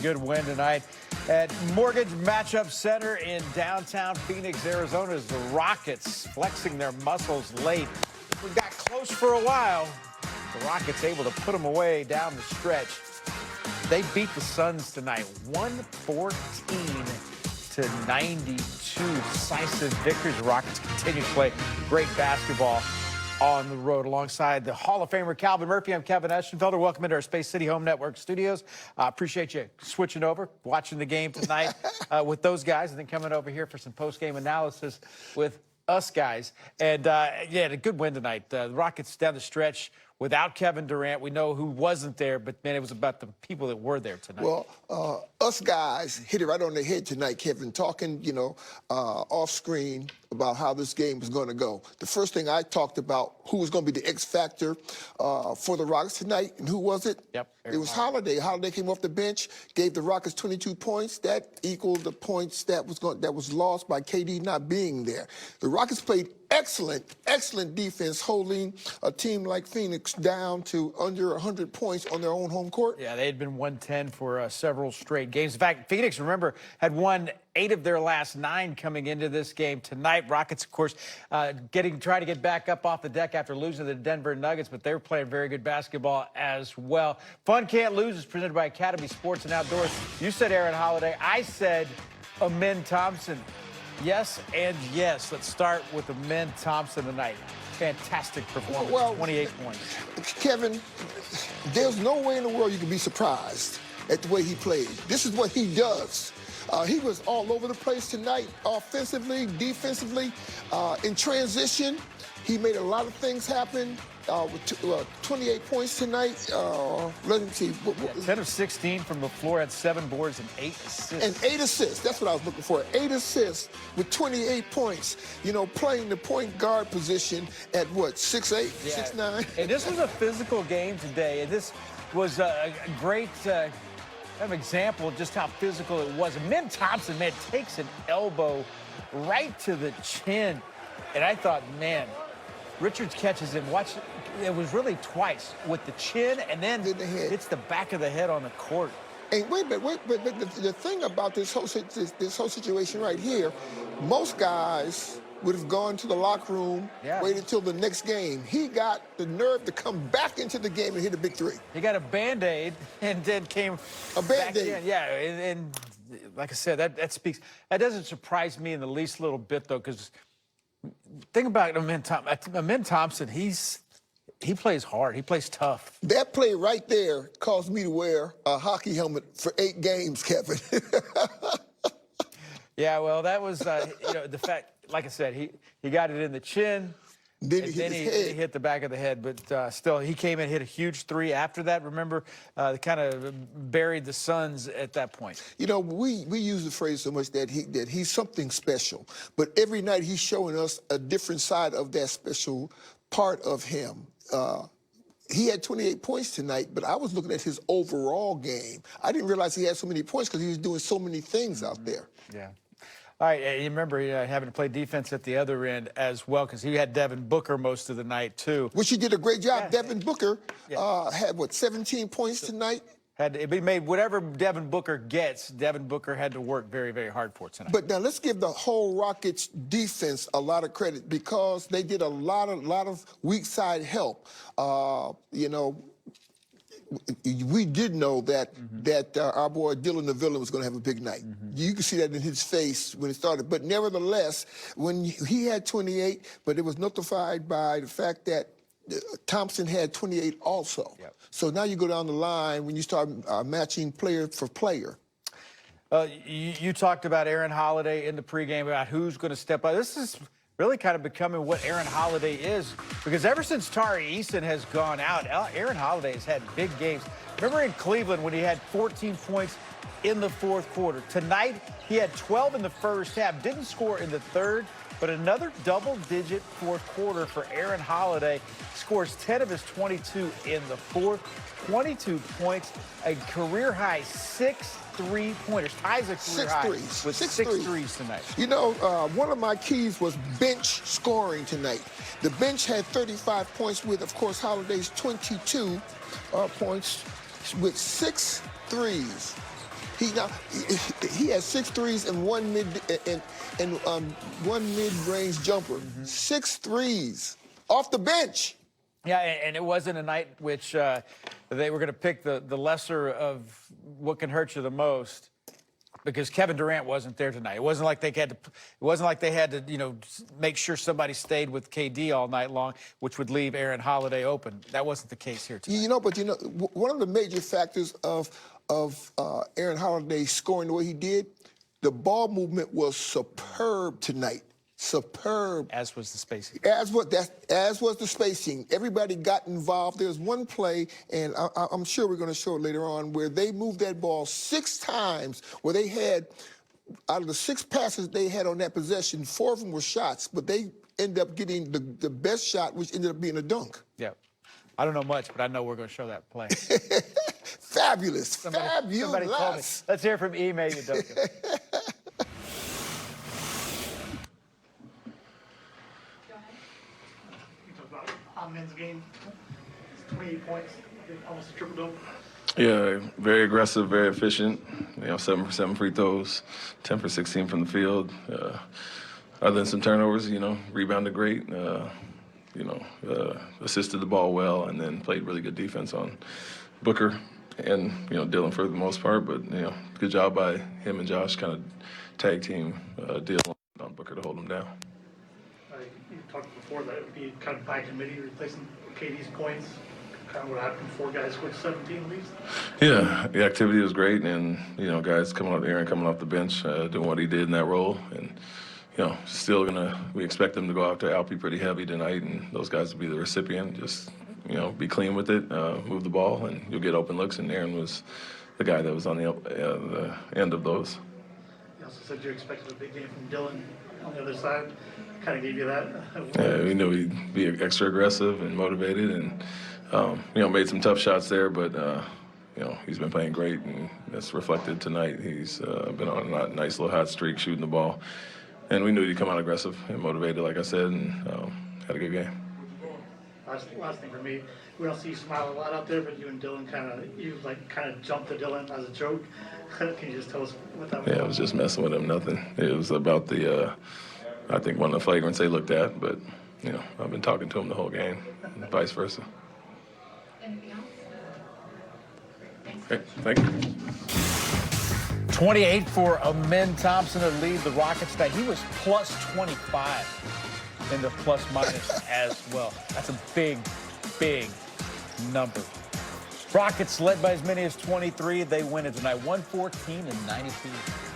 Good win tonight at Mortgage Matchup Center in downtown Phoenix, Arizona, as the Rockets flexing their muscles late. We got close for a while. The Rockets able to put them away down the stretch. They beat the Suns tonight, 114-92. Decisive victories. The Rockets continue to play great basketball on the road alongside the Hall of Famer Calvin Murphy. I'm Kevin Eschenfelder. Welcome into our Space City Home Network studios. Appreciate you switching over, watching the game tonight with those guys, and then coming over here for some post-game analysis with us guys. And, yeah, a good win tonight. The Rockets down the stretch without Kevin Durant. We know who wasn't there, but, man, it was about the people that were there tonight. Well, us guys hit it right on the head tonight, Kevin, talking, off screen about how this game was going to go. The first thing I talked about, who was going to be the X factor for the Rockets tonight, and who was it? Yep. It was Holiday. Holiday came off the bench, gave the Rockets 22 points. That equaled the points that was lost by KD not being there. The Rockets played excellent defense, holding a team like Phoenix down to under 100 points on their own home court. Yeah, they had been 110 for several straight games. In fact, Phoenix, remember, had won 8 of their last 9 coming into this game tonight. Rockets, of course, trying to get back up off the deck after losing to the Denver Nuggets, but they were playing very good basketball as well. Fun Can't Lose is presented by Academy Sports and Outdoors. You said Aaron Holiday. I said Amen Thompson. Yes and yes. Let's start with Amen Thompson tonight. Fantastic performance, 28 points. Kevin, there's no way in the world you can be surprised at the way he played. This is what he does. He was all over the place tonight, offensively, defensively, in transition. He made a lot of things happen with 28 points tonight. Let me see. 10 of 16 from the floor, had 7 boards and 8 assists. And 8 assists. That's what I was looking for. 8 assists with 28 points. Playing the point guard position at what, 6'8", 6'9"? And this was a physical game today. And this was a great example of just how physical it was. Amen Thompson, man, takes an elbow right to the chin. And I thought, man, Richards catches him. Watch, it was really twice with the chin and then hits the back of the head on the court. And wait, but the thing about this whole situation right here, most guys would have gone to the locker room, waited until the next game. He got the nerve to come back into the game and hit a big 3. He got a Band-Aid and then came back in. Yeah, and like I said, that doesn't surprise me in the least little bit, though, because think about Amen Thompson. He plays hard. He plays tough. That play right there caused me to wear a hockey helmet for 8 games, Kevin. Yeah, well, that was, the fact, like I said, he got it in the chin. Then he hit the back of the head, but still, he came in, hit a huge 3 after that. Remember, they kind of buried the Suns at that point. We use the phrase so much that he's something special, but every night he's showing us a different side of that special part of him. He had 28 points tonight, but I was looking at his overall game. I didn't realize he had so many points because he was doing so many things out there. Yeah. All right, you remember having to play defense at the other end as well, because he had Devin Booker most of the night, too. Which he did a great job. Yeah. Devin Booker had, 17 points tonight? He made whatever Devin Booker gets, Devin Booker had to work very, very hard for tonight. But now let's give the whole Rockets defense a lot of credit because they did a lot of weak side help. We did know that our boy Dylan the Villain was going to have a big night. You can see that in his face when it started. But nevertheless, when he had 28, but it was notified by the fact that Thompson had 28 also. Yep. So now you go down the line when you start matching player for player. You talked about Aaron Holiday in the pregame about who's going to step up. This is really kind of becoming what Aaron Holiday is, because ever since Tari Eason has gone out, Aaron Holiday has had big games. Remember in Cleveland when he had 14 points in the 4th quarter? Tonight, he had 12 in the first half, didn't score in the 3rd, but another double-digit 4th quarter for Aaron Holiday. Scores 10 of his 22 in the 4th, 22 points, a career-high 6 3-pointers. Ties a career high with 6 threes tonight. One of my keys was bench scoring tonight. The bench had 35 points with, of course, Holiday's 22 points with 6 threes. He had 6 threes and one mid-range jumper. 6 threes off the bench. Yeah, and it wasn't a night which they were going to pick the lesser of what can hurt you the most, because Kevin Durant wasn't there tonight. It wasn't like they had to. It wasn't like they had to, make sure somebody stayed with KD all night long, which would leave Aaron Holiday open. That wasn't the case here tonight. One of the major factors of Aaron Holiday scoring the way he did, the ball movement was superb tonight. Superb. As was the spacing. As was the spacing. Everybody got involved. There's one play, and I'm sure we're going to show it later on, where they moved that ball 6 times, where they had, out of the 6 passes they had on that possession, 4 of them were shots, but they ended up getting the best shot, which ended up being a dunk. Yeah. I don't know much, but I know we're going to show that play. Fabulous. Somebody told me. Let's hear from Ime Udoka. Men's game, 28 points, almost a triple-double. Yeah, very aggressive, very efficient. 7 for 7 free throws, 10 for 16 from the field. Other than some turnovers, rebounded great. Assisted the ball well, and then played really good defense on Booker and Dylan for the most part. But good job by him and Josh, kind of tag team deal on Booker to hold him down. You talked before that it would be kind of by committee, replacing KD's points. Kind of what happened, 4 guys scored 17 at least. Yeah, the activity was great, and guys coming off the bench, doing what he did in that role, and we expect them to go after Alpy pretty heavy tonight, and those guys will be the recipient. Just be clean with it, move the ball, and you'll get open looks. And Aaron was the guy that was on the end of those. You also said you expected a big game from Dylan on the other side. Kind of gave you that. Yeah, we knew he'd be extra aggressive and motivated, and made some tough shots there. But he's been playing great, and that's reflected tonight. He's been on a nice little hot streak shooting the ball, and we knew he'd come out aggressive and motivated, like I said, and had a good game. Last thing for me, we don't see you smile a lot out there, but you and Dylan kind of jumped to Dylan as a joke. Can you just tell us what that was? Yeah, I was just messing with him. Nothing. It was about the. I think one of the flagrants they looked at, but I've been talking to him the whole game, and vice versa. Anything else? Okay, thank you. 28 for Amen Thompson to lead the Rockets tonight. He was plus 25 in the plus minus as well. That's a big, big number. Rockets led by as many as 23. They win it tonight, 114-92.